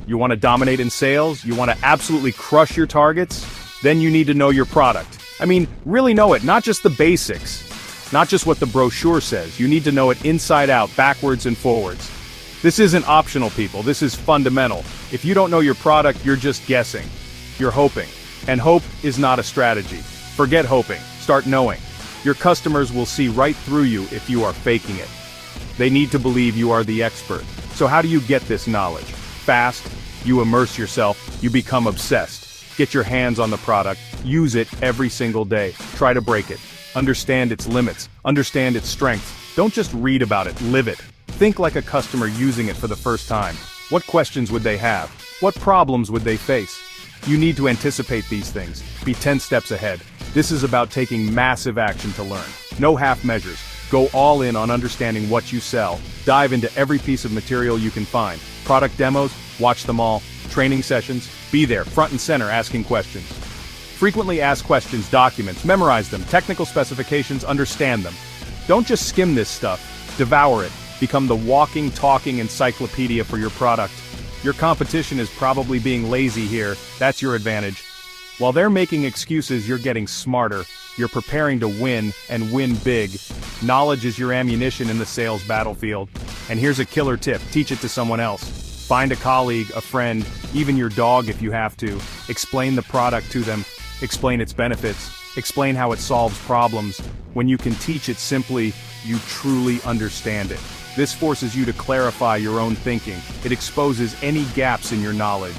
You want to dominate in sales? You want to absolutely crush your targets? Then you need to know your product. I mean, really know it, not just the basics. Not just what the brochure says. You need to know it inside out, backwards and forwards. This isn't optional, people. This is fundamental. If you don't know your product, you're just guessing. You're hoping. And hope is not a strategy. Forget hoping. Start knowing. Your customers will see right through you if you are faking it. They need to believe you are the expert. So how do you get this knowledge? Fast. You immerse yourself. You become obsessed. Get your hands on the product. Use it every single day. Try to break it. Understand its limits. Understand its strengths. Don't just read about it, live it. Think like a customer using it for the first time. What questions would they have? What problems would they face? You need to anticipate these things. Be 10 steps ahead. This is about taking massive action to learn. No half measures. Go all in on understanding what you sell. Dive into every piece of material you can find. Product demos, watch them all. Training sessions, be there, front and center, asking questions. Frequently asked questions, documents, memorize them, technical specifications, understand them. Don't just skim this stuff, devour it. Become the walking, talking encyclopedia for your product. Your competition is probably being lazy here, that's your advantage. While they're making excuses, you're getting smarter. You're preparing to win, and win big. Knowledge is your ammunition in the sales battlefield. And here's a killer tip, teach it to someone else. Find a colleague, a friend, even your dog if you have to. Explain the product to them. Explain its benefits. Explain how it solves problems. When you can teach it simply, you truly understand it. This forces you to clarify your own thinking. It exposes any gaps in your knowledge.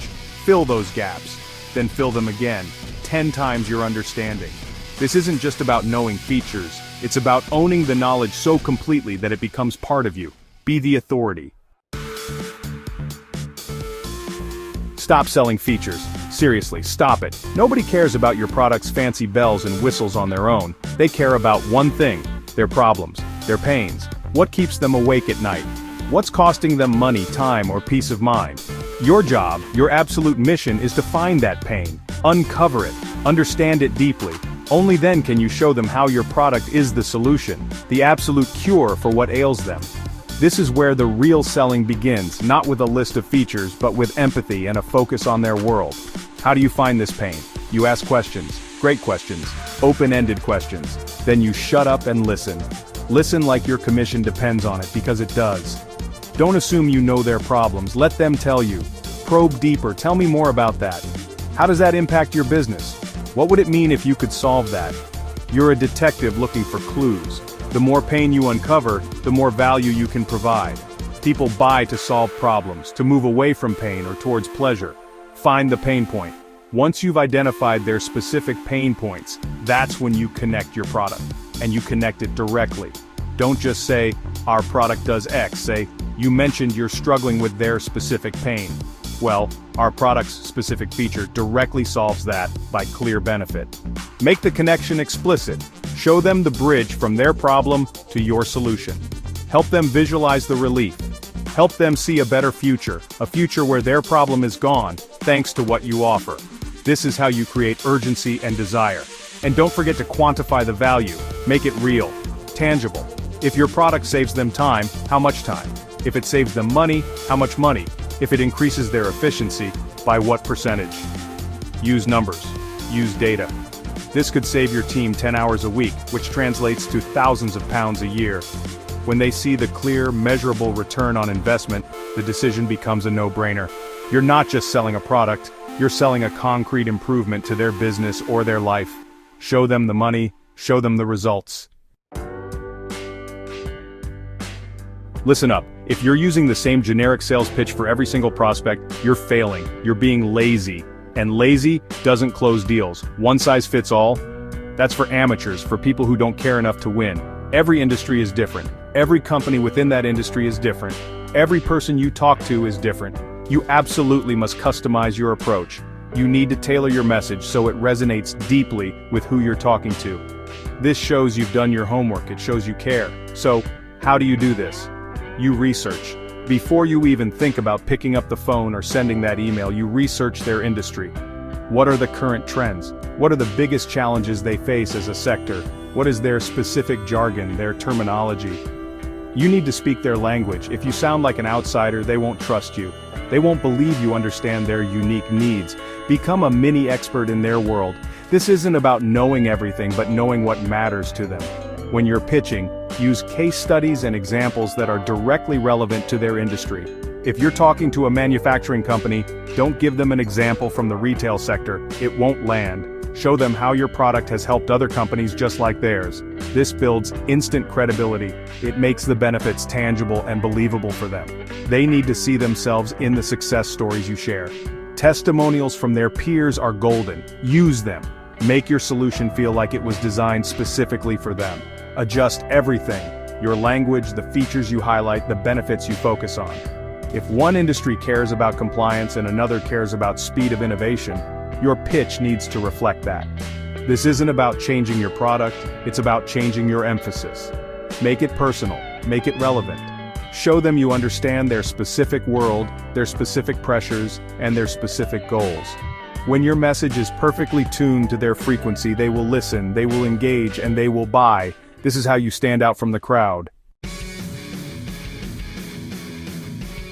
Fill those gaps. Then fill them again. 10 times your understanding. This isn't just about knowing features. It's about owning the knowledge so completely that it becomes part of you. Be the authority. Stop selling features. Seriously, stop it. Nobody cares about your product's fancy bells and whistles on their own. They care about one thing: their problems, their pains. What keeps them awake at night? What's costing them money, time, or peace of mind? Your job, your absolute mission is to find that pain, uncover it, understand it deeply. Only then can you show them how your product is the solution, the absolute cure for what ails them. This is where the real selling begins, not with a list of features, but with empathy and a focus on their world. How do you find this pain? You ask questions, great questions, open-ended questions. Then you shut up and listen. Listen like your commission depends on it, because it does. Don't assume you know their problems, let them tell you. Probe deeper, tell me more about that. How does that impact your business? What would it mean if you could solve that? You're a detective looking for clues. The more pain you uncover, the more value you can provide. People buy to solve problems, to move away from pain or towards pleasure. Find the pain point. Once you've identified their specific pain points, that's when you connect your product. And you connect it directly. Don't just say, our product does X, say, you mentioned you're struggling with their specific pain. Well, our product's specific feature directly solves that by clear benefit. Make the connection explicit. Show them the bridge from their problem to your solution. Help them visualize the relief. Help them see a better future, a future where their problem is gone, thanks to what you offer. This is how you create urgency and desire. And don't forget to quantify the value. Make it real, tangible. If your product saves them time, how much time? If it saves them money, how much money? If it increases their efficiency, by what percentage? Use numbers. Use data. This could save your team 10 hours a week, which translates to thousands of pounds a year. When they see the clear, measurable return on investment, the decision becomes a no-brainer. You're not just selling a product, you're selling a concrete improvement to their business or their life. Show them the money, show them the results. Listen up, if you're using the same generic sales pitch for every single prospect, you're failing, you're being lazy. And lazy doesn't close deals. One size fits all? That's for amateurs, for people who don't care enough to win. Every industry is different. Every company within that industry is different. Every person you talk to is different. You absolutely must customize your approach. You need to tailor your message so it resonates deeply with who you're talking to. This shows you've done your homework, it shows you care. So, how do you do this? You research. Before you even think about picking up the phone or sending that email, you research their industry. What are the current trends? What are the biggest challenges they face as a sector? What is their specific jargon, their terminology? You need to speak their language. If you sound like an outsider, they won't trust you. They won't believe you understand their unique needs. Become a mini expert in their world. This isn't about knowing everything, but knowing what matters to them. When you're pitching, use case studies and examples that are directly relevant to their industry. If you're talking to a manufacturing company, don't give them an example from the retail sector. It won't land. Show them how your product has helped other companies just like theirs. This builds instant credibility. It makes the benefits tangible and believable for them. They need to see themselves in the success stories you share. Testimonials from their peers are golden. Use them. Make your solution feel like it was designed specifically for them. Adjust everything: your language, the features you highlight, the benefits you focus on. If one industry cares about compliance and another cares about speed of innovation, your pitch needs to reflect that. This isn't about changing your product, it's about changing your emphasis. Make it personal, make it relevant. Show them you understand their specific world, their specific pressures, and their specific goals. When your message is perfectly tuned to their frequency, they will listen, they will engage, and they will buy. This is how you stand out from the crowd.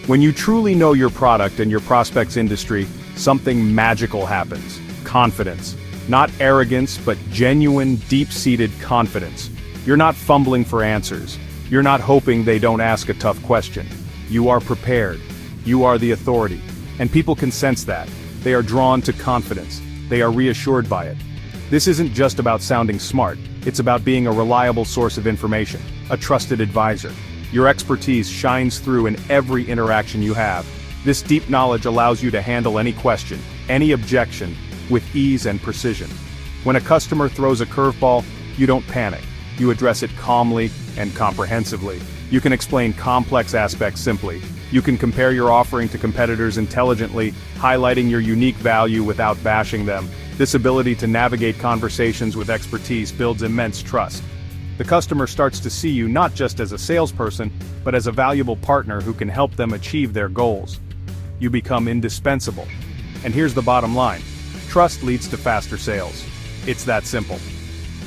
When you truly know your product and your prospect's industry, something magical happens. Confidence. Not arrogance, but genuine, deep-seated confidence. You're not fumbling for answers. You're not hoping they don't ask a tough question. You are prepared. You are the authority. And people can sense that. They are drawn to confidence. They are reassured by it. This isn't just about sounding smart. It's about being a reliable source of information, a trusted advisor. Your expertise shines through in every interaction you have. This deep knowledge allows you to handle any question, any objection, with ease and precision. When a customer throws a curveball, you don't panic. You address it calmly and comprehensively. You can explain complex aspects simply. You can compare your offering to competitors intelligently, highlighting your unique value without bashing them. This ability to navigate conversations with expertise builds immense trust. The customer starts to see you not just as a salesperson, but as a valuable partner who can help them achieve their goals. You become indispensable. And here's the bottom line: trust leads to faster sales. It's that simple.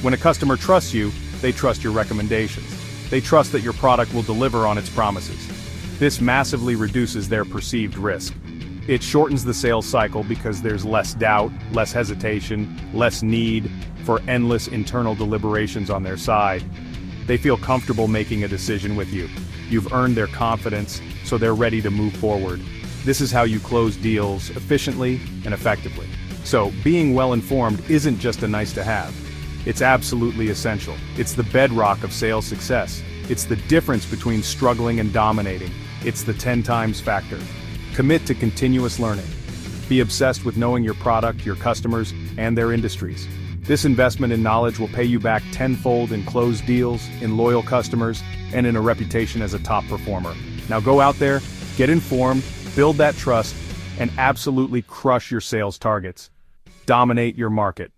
When a customer trusts you, they trust your recommendations. They trust that your product will deliver on its promises. This massively reduces their perceived risk. It shortens the sales cycle because there's less doubt, less hesitation, less need for endless internal deliberations on their side. They feel comfortable making a decision with you. You've earned their confidence, so they're ready to move forward. This is how you close deals efficiently and effectively. So, being well-informed isn't just a nice to have. It's absolutely essential. It's the bedrock of sales success. It's the difference between struggling and dominating. It's the 10 times factor. Commit to continuous learning. Be obsessed with knowing your product, your customers, and their industries. This investment in knowledge will pay you back tenfold in closed deals, in loyal customers, and in a reputation as a top performer. Now go out there, get informed, build that trust, and absolutely crush your sales targets. Dominate your market.